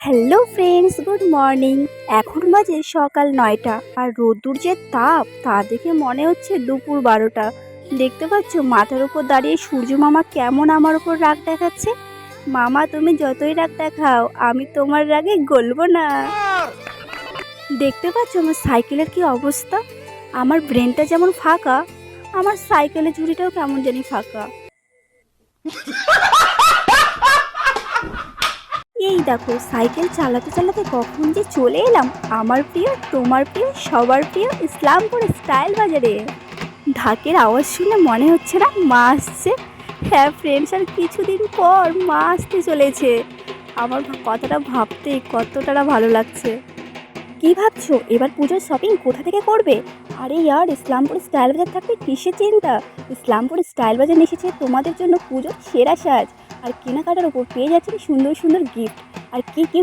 Hello friends, good morning. এখন বাজে সকাল 9টা আর রোদ্দুর যে তাপ তা দেখে মনে হচ্ছে দুপুর 12টা। দেখতে পাচ্ছ মাথার উপর দাঁড়িয়ে সূর্য মামা কেমন আমার উপর রাগ দেখাচ্ছে। মামা, তুমি যতই রাগ দেখাও আমি তোমার রাগে গলবো না। দেখতে পাচ্ছ আমার সাইকেলের কি অবস্থা। আমার ব্রেনটা যেমন ফাঁকা, আমার সাইকেলের ঝুড়িটাও কেমন জানি ফাঁকা। এই দেখো, সাইকেল চালাতে চালাতে কখন যে চলে এলাম আমার প্রিয়, তোমার প্রিয়, সবার প্রিয় ইসলামপুর স্টাইল বাজারে। ঢাকের আওয়াজ শুনে মনে হচ্ছে না মা আসছে। হ্যাঁ ফ্রেন্ডস, আর কিছুদিন পর মা আসতে চলেছে। আমার কথাটা ভাবতেই কতটা ভালো লাগছে। কি ভাবছো এবার পুজোর শপিং কোথা থেকে করবে? আরে ইয়ার, ইসলামপুর স্টাইল বাজার থাকবে কিসের চিন্তা। ইসলামপুর স্টাইল বাজার এসেছে তোমাদের জন্য পুজোর সেরা সাজ। আর কেনাকাটার উপর পেয়ে যাচ্ছেন সুন্দর সুন্দর গিফট। আর কি কি